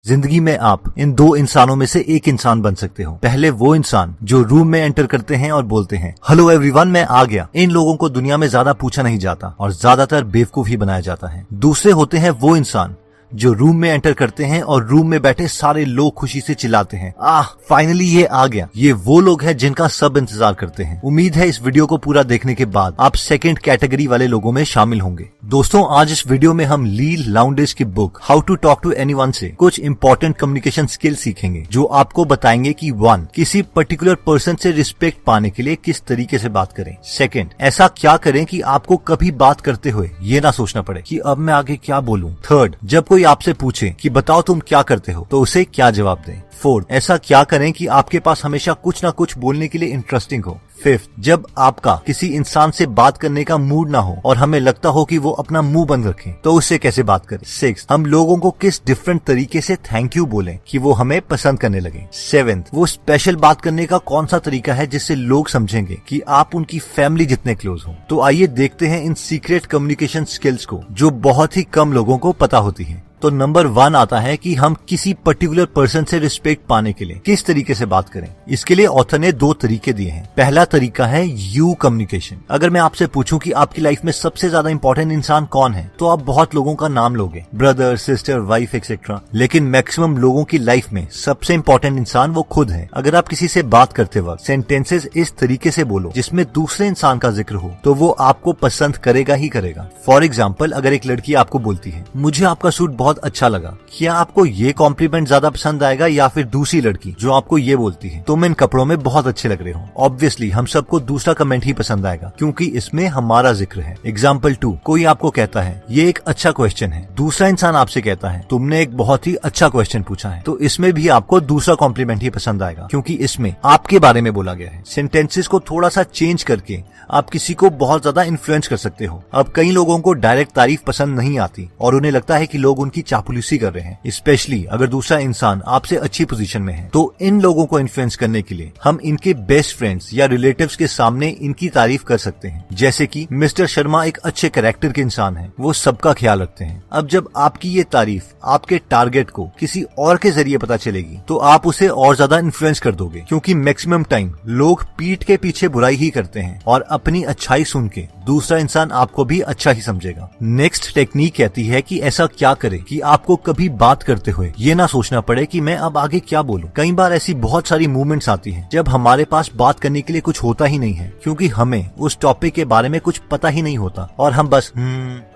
जिंदगी में आप इन दो इंसानों में से एक इंसान बन सकते हो। पहले वो इंसान जो रूम में एंटर करते हैं और बोलते हैं हेलो एवरीवन मैं आ गया। इन लोगों को दुनिया में ज्यादा पूछा नहीं जाता और ज्यादातर बेवकूफ ही बनाया जाता है। दूसरे होते हैं वो इंसान जो रूम में एंटर करते हैं और रूम में बैठे सारे लोग खुशी से चिल्लाते हैं फाइनली ये आ गया। ये वो लोग हैं जिनका सब इंतजार करते हैं। उम्मीद है इस वीडियो को पूरा देखने के बाद आप सेकंड कैटेगरी वाले लोगों में शामिल होंगे। दोस्तों आज इस वीडियो में हम ली लाउंडेज की book how to talk to anyone से कुछ इंपॉर्टेंट कम्युनिकेशन स्किल सीखेंगे जो आपको बताएंगे कि 1 किसी पर्टिकुलर पर्सन से रिस्पेक्ट पाने के लिए किस तरीके से बात करें। 2 ऐसा क्या करें कि आपको कभी बात करते हुए ये ना सोचना पड़े कि अब मैं आगे क्या बोलूं। 3 जब कोई आपसे पूछे कि बताओ तुम क्या करते हो तो उसे क्या जवाब दें। 4 ऐसा क्या करें कि आपके पास हमेशा कुछ ना कुछ बोलने के लिए इंटरेस्टिंग हो। 5 जब आपका किसी इंसान से बात करने का मूड ना हो और हमें लगता हो कि वो अपना मुंह बंद रखे तो उससे कैसे बात करें। 6 हम लोगों को किस डिफरेंट तरीके से थैंक यू बोलें कि वो हमें पसंद करने लगे। 7 वो स्पेशल बात करने का कौन सा तरीका है जिससे लोग समझेंगे कि आप उनकी फैमिली जितने क्लोज हो। तो आइए देखते हैं इन सीक्रेट कम्युनिकेशन स्किल्स को जो बहुत ही कम लोगों को पता होती है। तो नंबर 1 आता है कि हम किसी पर्टिकुलर पर्सन से रिस्पेक्ट पाने के लिए किस तरीके से बात करें। इसके लिए ऑथर ने 2 तरीके दिए हैं। पहला तरीका है यू कम्युनिकेशन। अगर मैं आपसे पूछूं कि आपकी लाइफ में सबसे ज्यादा इंपॉर्टेंट इंसान कौन है तो आप बहुत लोगों का नाम लोगे, ब्रदर, सिस्टर, वाइफ एक्सेट्रा। लेकिन मैक्सिमम लोगों की लाइफ में सबसे इंपॉर्टेंट इंसान वो खुद है। अगर आप किसी से बात करते वक्त सेंटेंसेस इस तरीके से बोलो जिसमें दूसरे इंसान का जिक्र हो तो वो आपको पसंद करेगा ही करेगा। फॉर एग्जाम्पल अगर एक लड़की आपको बोलती है मुझे आपका सूट बहुत अच्छा लगा, क्या आपको ये कॉम्प्लीमेंट ज्यादा पसंद आएगा या फिर दूसरी लड़की जो आपको ये बोलती है तुम इन कपड़ों में बहुत अच्छे लग रहे हो। ऑब्वियसली हम सबको दूसरा कमेंट ही पसंद आएगा क्योंकि इसमें हमारा जिक्र है। एग्जाम्पल 2 कोई आपको कहता है ये एक अच्छा क्वेश्चन है, दूसरा इंसान आपसे कहता है तुमने एक बहुत ही अच्छा क्वेश्चन पूछा है, तो इसमें भी आपको दूसरा कॉम्प्लीमेंट ही पसंद आएगा क्योंकि इसमें आपके बारे में बोला गया है। सेंटेंसेस को थोड़ा सा चेंज करके आप किसी को बहुत ज्यादा इन्फ्लुएंस कर सकते हो। अब कई लोगों को डायरेक्ट तारीफ पसंद नहीं आती और उन्हें लगता है कि लोग उनकी चापलूसी कर रहे हैं, स्पेशली अगर दूसरा इंसान आपसे अच्छी पोजीशन में है। तो इन लोगों को इन्फ्लुएंस करने के लिए हम इनके बेस्ट फ्रेंड्स या रिलेटिव्स के सामने इनकी तारीफ कर सकते हैं, जैसे कि मिस्टर शर्मा एक अच्छे कैरेक्टर के इंसान हैं, वो सबका ख्याल रखते हैं। अब जब आपकी ये तारीफ आपके टारगेट को किसी और के जरिए पता चलेगी तो आप उसे और ज्यादा इन्फ्लुएंस कर दोगे क्योंकि मैक्सिमम टाइम लोग पीठ के पीछे बुराई ही करते हैं और अपनी अच्छाई सुन के दूसरा इंसान आपको भी अच्छा ही समझेगा। नेक्स्ट टेक्निक कहती है कि ऐसा क्या करें कि आपको कभी बात करते हुए ये ना सोचना पड़े कि मैं अब आगे क्या बोलूं। कई बार ऐसी बहुत सारी मूवमेंट्स आती हैं जब हमारे पास बात करने के लिए कुछ होता ही नहीं है क्योंकि हमें उस टॉपिक के बारे में कुछ पता ही नहीं होता और हम बस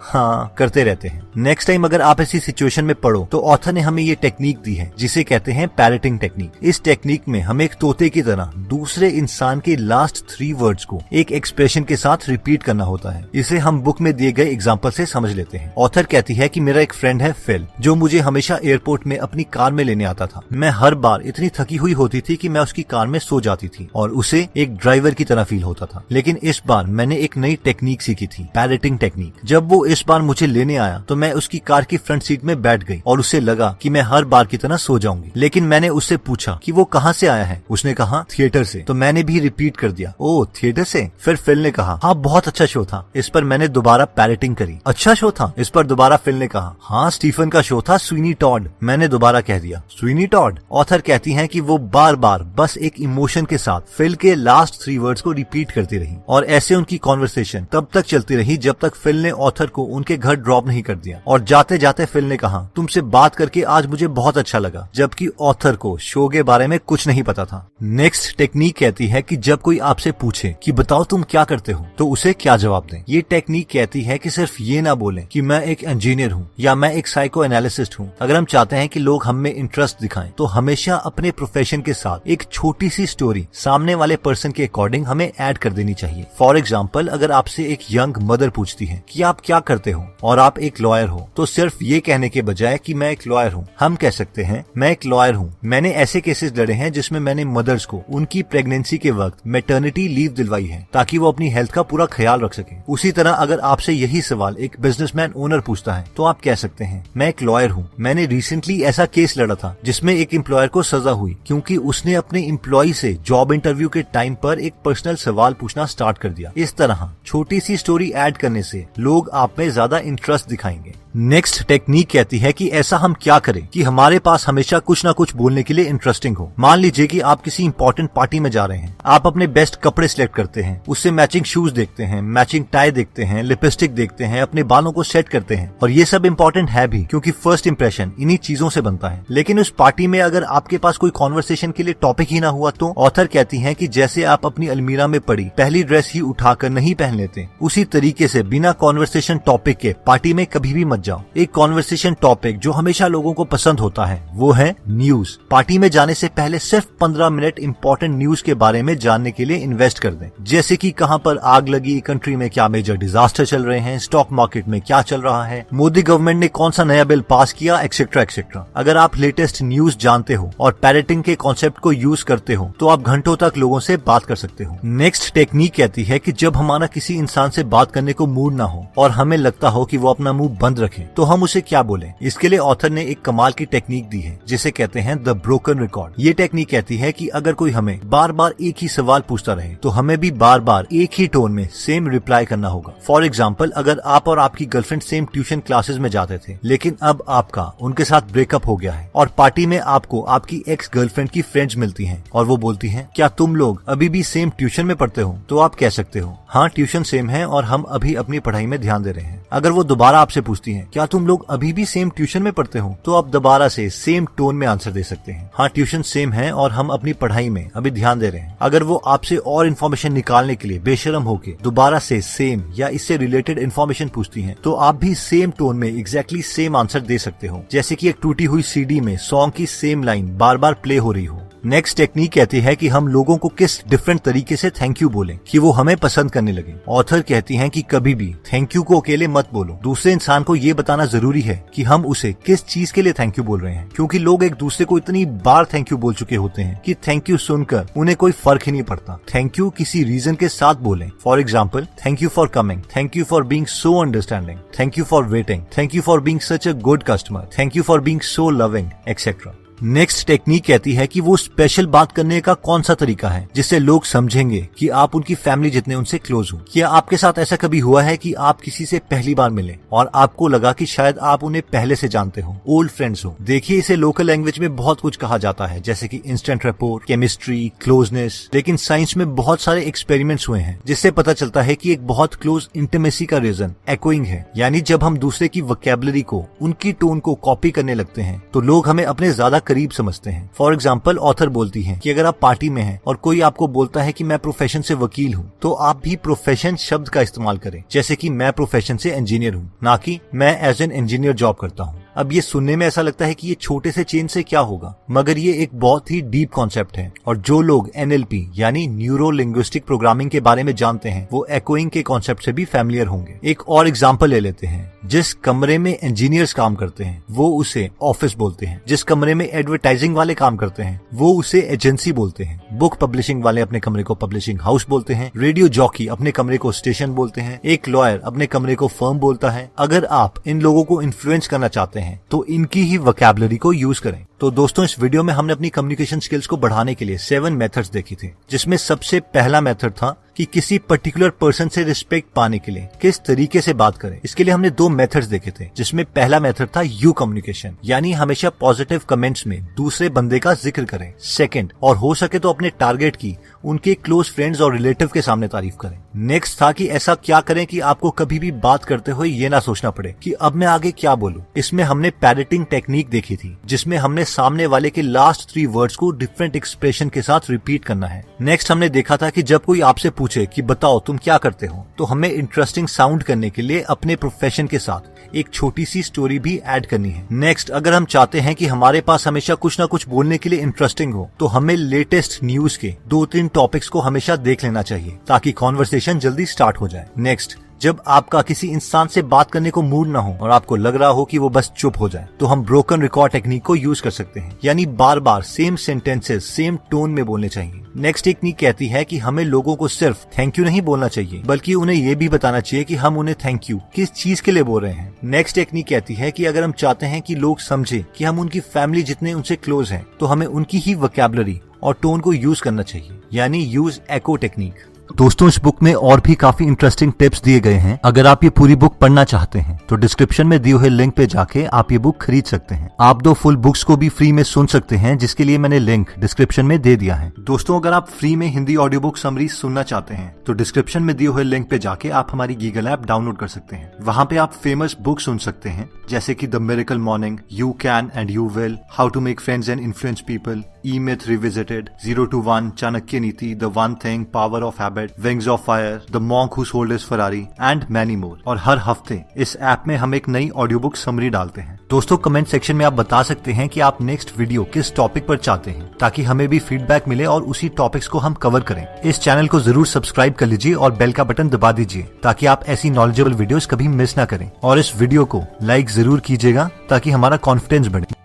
हाँ करते रहते हैं। नेक्स्ट टाइम अगर आप ऐसी सिचुएशन में पड़ो तो ऑथर ने हमें ये टेक्निक दी है जिसे कहते हैं पैरेटिंग टेक्निक। इस टेक्निक में हम एक तोते की तरह दूसरे इंसान के लास्ट 3 वर्ड्स को एक एक्सप्रेशन के साथ रिपीट करना होता है। इसे हम बुक में दिए गए एग्जांपल से समझ लेते हैं। ऑथर कहती है कि मेरा एक फ्रेंड है फिल जो मुझे हमेशा एयरपोर्ट में अपनी कार में लेने आता था। मैं हर बार इतनी थकी हुई होती थी कि मैं उसकी कार में सो जाती थी और उसे एक ड्राइवर की तरह फील होता था। लेकिन इस बार मैंने एक नई टेक्निक सीखी थी, पैरेटिंग टेक्निक। जब वो इस बार मुझे लेने आया तो मैं उसकी कार की फ्रंट सीट में बैठ गई और उसे लगा कि मैं हर बार की तरह सो जाऊंगी। लेकिन मैंने उससे पूछा कि वो कहाँ से आया है। उसने कहा थिएटर से। तो मैंने भी रिपीट कर दिया ओ थिएटर से। फिर फिल ने कहा हाँ बहुत अच्छा शो था। इस पर मैंने दोबारा पैरेटिंग करी। अच्छा शो था। इस पर दोबारा फिल ने कहा हाँ स्टीफन का शो था स्वीनी टॉड। मैंने दोबारा कह दिया स्वीनी टॉड। ऑथर कहती हैं कि वो बार बार बस एक इमोशन के साथ फिल के लास्ट 3 वर्ड्स को रिपीट करती रही और ऐसे उनकी कॉन्वर्सेशन तब तक चलती रही जब तक फिल ने ऑथर को उनके घर ड्रॉप नहीं कर दिया। और जाते जाते फिल ने कहा तुमसे बात करके आज मुझे बहुत अच्छा लगा, जबकि ऑथर को शो के बारे में कुछ नहीं पता था। नेक्स्ट टेक्निक कहती है कि जब कोई आपसे पूछे कि बताओ तुम क्या करते हो तो उसे क्या जवाब दें। ये टेक्निक कहती है कि सिर्फ ये ना बोलें कि मैं एक इंजीनियर हूँ या मैं एक साइको एनालिसिस्ट हूँ। अगर हम चाहते हैं कि लोग हम में इंटरेस्ट दिखाएं तो हमेशा अपने प्रोफेशन के साथ एक छोटी सी स्टोरी सामने वाले पर्सन के अकॉर्डिंग हमें ऐड कर देनी चाहिए। फॉर एग्जाम्पल अगर आपसे एक यंग मदर पूछती है कि आप क्या करते हो और आप एक लॉयर हो तो सिर्फ ये कहने के बजाय कि मैं एक लॉयर हूँ हम कह सकते हैं मैं एक लॉयर हूँ, मैंने ऐसे केसेस लड़े हैं जिसमें मैंने मदर्स को उनकी प्रेगनेंसी के वक्त मैटरनिटी लीव दिलवाई है ताकि वो अपनी हेल्थ का पूरा ख्याल रख सके। उसी तरह अगर आपसे यही सवाल एक बिजनेसमैन ओनर पूछता है तो आप कह सकते हैं मैं एक लॉयर हूँ, मैंने रिसेंटली ऐसा केस लड़ा था जिसमें एक एम्प्लॉयर को सजा हुई क्योंकि उसने अपने एम्प्लॉय से जॉब इंटरव्यू के टाइम पर एक पर्सनल सवाल पूछना स्टार्ट कर दिया। इस तरह छोटी सी स्टोरी ऐड करने से लोग आप में ज्यादा इंटरेस्ट दिखाएंगे। नेक्स्ट टेक्निक कहती है कि ऐसा हम क्या करें कि हमारे पास हमेशा कुछ ना कुछ बोलने के लिए इंटरेस्टिंग हो। मान लीजिए कि आप किसी इंपॉर्टेंट पार्टी में जा रहे हैं, आप अपने बेस्ट कपड़े सिलेक्ट करते हैं, उससे मैचिंग शूज देखते हैं, मैचिंग टाई देखते हैं, लिपस्टिक देखते हैं, अपने बालों को सेट करते हैं, और ये सब इंपॉर्टेंट है भी क्योंकि फर्स्ट इंप्रेशन इन्हीं चीजों से बनता है। लेकिन उस पार्टी में अगर आपके पास कोई कॉन्वर्सेशन के लिए टॉपिक ही ना हुआ तो ऑथर कहती है कि जैसे आप अपनी अलमीरा में पड़ी पहली ड्रेस ही उठाकर नहीं पहन लेते, उसी तरीके से बिना कॉन्वर्सेशन टॉपिक के पार्टी में कभी भी मत जाओ। एक कॉन्वर्सेशन टॉपिक जो हमेशा लोगों को पसंद होता है वो है न्यूज। पार्टी में जाने से पहले सिर्फ 15 मिनट इंपॉर्टेंट न्यूज के बारे में जानने के लिए इन्वेस्ट कर दें, जैसे कि कहां पर आग लगी, कंट्री में क्या मेजर डिजास्टर चल रहे हैं, स्टॉक मार्केट में क्या चल रहा है, मोदी गवर्नमेंट ने कौन सा नया बिल पास किया, एक्सेट्रा एक्सेट्रा। अगर आप लेटेस्ट न्यूज जानते हो और पैरेटिंग के कॉन्सेप्ट को यूज करते हो तो आप घंटों तक लोगों से बात कर सकते हो। नेक्स्ट टेक्निक कहती है कि जब हमारा किसी इंसान से बात करने को मूड ना हो और हमें लगता हो कि वो अपना मुंह बंद रखे तो हम उसे क्या बोलें। इसके लिए ऑथर ने एक कमाल की टेक्निक दी है जिसे कहते हैं द ब्रोकन रिकॉर्ड। ये टेक्निक कहती है कि अगर कोई हमें बार बार एक ही सवाल पूछता रहे तो हमें भी बार बार एक ही टोन में सेम रिप्लाई करना होगा। फॉर एग्जाम्पल, अगर आप और आपकी गर्लफ्रेंड सेम ट्यूशन क्लासेस में जाते थे लेकिन अब आपका उनके साथ ब्रेकअप हो गया है और पार्टी में आपको आपकी एक्स गर्लफ्रेंड की फ्रेंड्स मिलती हैं और वो बोलती हैं क्या तुम लोग अभी भी सेम ट्यूशन में पढ़ते हो, तो आप कह सकते हो हाँ ट्यूशन सेम है और हम अभी अपनी पढ़ाई में ध्यान दे रहे हैं। अगर वो दोबारा आपसे पूछती हैं क्या तुम लोग अभी भी सेम ट्यूशन में पढ़ते हो, तो आप दोबारा से सेम टोन में आंसर दे सकते हैं हाँ ट्यूशन सेम है और हम अपनी पढ़ाई में अभी ध्यान दे रहे हैं। अगर वो आपसे और इन्फॉर्मेशन निकालने के लिए बेशरम होके दोबारा से सेम या इससे रिलेटेड इन्फॉर्मेशन पूछती हैं तो आप भी सेम टोन में एग्जैक्टली सेम आंसर दे सकते हो, जैसे कि एक टूटी हुई सीडी में सॉन्ग की सेम लाइन बार बार प्ले हो रही हो। नेक्स्ट टेक्निक कहती है कि हम लोगों को किस डिफरेंट तरीके से थैंक यू बोलें कि वो हमें पसंद करने लगे। ऑथर कहती हैं कि कभी भी थैंक यू को अकेले मत बोलो, दूसरे इंसान को ये बताना जरूरी है कि हम उसे किस चीज के लिए थैंक यू बोल रहे हैं, क्योंकि लोग एक दूसरे को इतनी बार थैंक यू बोल चुके होते हैं कि थैंक यू सुनकर उन्हें कोई फर्क ही नहीं पड़ता। थैंक यू किसी रीजन के साथ बोलें। For example, thank you for coming, thank you for being so understanding, thank you for waiting, thank you for being such a good customer, thank you for being so loving, etcetera. Next technique कहती है कि वो special बात करने का कौन सा तरीका है जिससे लोग समझेंगे कि आप उनकी फैमिली जितने उनसे क्लोज हो। क्या आपके साथ ऐसा कभी हुआ है कि आप किसी से पहली बार मिले और आपको लगा कि शायद आप उन्हें पहले से जानते हो, ओल्ड फ्रेंड्स हो। देखिए, इसे लोकल लैंग्वेज में बहुत कुछ कहा जाता है जैसे कि इंस्टेंट रैपोर, केमिस्ट्री, क्लोजनेस, लेकिन साइंस में बहुत सारे एक्सपेरिमेंट्स हुए हैं जिससे पता चलता है कि एक बहुत क्लोज इंटीमेसी का रीजन एक्ोइंग है, यानी जब हम दूसरे की वोकैबुलरी को, उनकी टोन को कॉपी करने लगते हैं तो लोग हमें अपने ज्यादा करीब समझते हैं। फॉर एग्जाम्पल, ऑथर बोलती है कि अगर आप पार्टी में हैं और कोई आपको बोलता है कि मैं प्रोफेशन से वकील हूँ तो आप भी प्रोफेशन शब्द का इस्तेमाल करें, जैसे कि मैं प्रोफेशन से इंजीनियर हूँ, ना कि मैं एज एन इंजीनियर जॉब करता हूँ। अब ये सुनने में ऐसा लगता है कि ये छोटे से चेंज से क्या होगा, मगर ये एक बहुत ही डीप कॉन्सेप्ट है और जो लोग NLP यानी न्यूरो लिंग्विस्टिक प्रोग्रामिंग के बारे में जानते हैं वो एक्ोइंग के कॉन्सेप्ट से भी फैमिलियर होंगे। एक और एग्जांपल ले लेते हैं। जिस कमरे में इंजीनियर्स काम करते हैं वो उसे ऑफिस बोलते हैं, जिस कमरे में एडवर्टाइजिंग वाले काम करते हैं वो उसे एजेंसी बोलते हैं, बुक पब्लिशिंग वाले अपने कमरे को पब्लिशिंग हाउस बोलते हैं, रेडियो जॉकी अपने कमरे को स्टेशन बोलते हैं, एक लॉयर अपने कमरे को फर्म बोलता है। अगर आप इन लोगों को इन्फ्लुएंस करना चाहते हैं तो इनकी ही वोकैबुलरी को यूज करें। तो दोस्तों, इस वीडियो में हमने अपनी कम्युनिकेशन स्किल्स को बढ़ाने के लिए 7 मेथड्स देखे थे, जिसमें सबसे पहला मेथड था कि किसी पर्टिकुलर पर्सन से रिस्पेक्ट पाने के लिए किस तरीके से बात करें। इसके लिए हमने 2 मेथड्स देखे थे, जिसमें पहला मेथड था यू कम्युनिकेशन, यानी हमेशा पॉजिटिव कमेंट्स में दूसरे बंदे का जिक्र करें। सेकंड, और हो सके तो अपने टारगेट की उनके क्लोज फ्रेंड्स और रिलेटिव के सामने तारीफ करें। नेक्स्ट था कि ऐसा क्या करें कि आपको कभी भी बात करते हुए ये ना सोचना पड़े कि अब मैं आगे क्या बोलूं। इसमें हमने पैरेटिंग टेक्निक देखी थी, जिसमें हमने सामने वाले के लास्ट 3 वर्ड्स को डिफरेंट एक्सप्रेशन के साथ रिपीट करना है। नेक्स्ट हमने देखा था कि जब कोई आपसे पूछे कि बताओ तुम क्या करते हो, तो हमें इंटरेस्टिंग साउंड करने के लिए अपने प्रोफेशन के साथ एक छोटी सी स्टोरी भी ऐड करनी है। नेक्स्ट, अगर हम चाहते हैं कि हमारे पास हमेशा कुछ ना कुछ बोलने के लिए इंटरेस्टिंग हो तो हमें लेटेस्ट न्यूज के 2-3 टॉपिक्स को हमेशा देख लेना चाहिए ताकि कॉन्वर्सेशन जल्दी स्टार्ट हो जाए। नेक्स्ट, जब आपका किसी इंसान से बात करने को मूड ना हो और आपको लग रहा हो कि वो बस चुप हो जाए, तो हम ब्रोकन रिकॉर्ड टेक्निक को यूज कर सकते हैं, यानी बार बार सेम सेंटेंसेस सेम टोन में बोलने चाहिए। नेक्स्ट टेक्निक कहती है कि हमें लोगों को सिर्फ थैंक यू नहीं बोलना चाहिए, बल्कि उन्हें ये भी बताना चाहिए कि हम उन्हें थैंक यू किस चीज के लिए बोल रहे हैं। नेक्स्ट टेक्निक कहती है कि अगर हम चाहते हैं कि लोग समझे कि हम उनकी फैमिली जितने उनसे क्लोज हैं, तो हमें उनकी ही वोकैबुलरी और टोन को यूज करना चाहिए, यानी यूज एको टेक्निक। दोस्तों इस बुक में और भी काफी इंटरेस्टिंग टिप्स दिए गए हैं। अगर आप ये पूरी बुक पढ़ना चाहते हैं तो डिस्क्रिप्शन में दिए हुए लिंक पे जाके आप ये बुक खरीद सकते हैं। आप 2 फुल बुक्स को भी फ्री में सुन सकते हैं, जिसके लिए मैंने लिंक डिस्क्रिप्शन में दे दिया है। दोस्तों अगर आप फ्री में हिंदी ऑडियो बुक समरी सुनना चाहते हैं तो डिस्क्रिप्शन में दिए हुए लिंक पे जाके आप हमारी गीगल ऐप डाउनलोड कर सकते हैं। वहाँ पे आप फेमस बुक सुन सकते हैं जैसे कि the miracle morning, you can and you will, how to make friends and influence people, e myth revisited, 0 to 1, Chanakya Niti, the one thing, power of habit, wings of fire, the monk who sold his Ferrari and many more. और हर हफ्ते इस app में हम एक नई audio book summary डालते हैं। दोस्तों कमेंट सेक्शन में आप बता सकते हैं कि आप नेक्स्ट वीडियो किस टॉपिक पर चाहते हैं, ताकि हमें भी फीडबैक मिले और उसी टॉपिक्स को हम कवर करें। इस चैनल को जरूर सब्सक्राइब कर लीजिए और बेल का बटन दबा दीजिए ताकि आप ऐसी नॉलेजेबल वीडियोस कभी मिस ना करें। और इस वीडियो को लाइक जरूर कीजिएगा ताकि हमारा कॉन्फिडेंस बढ़े।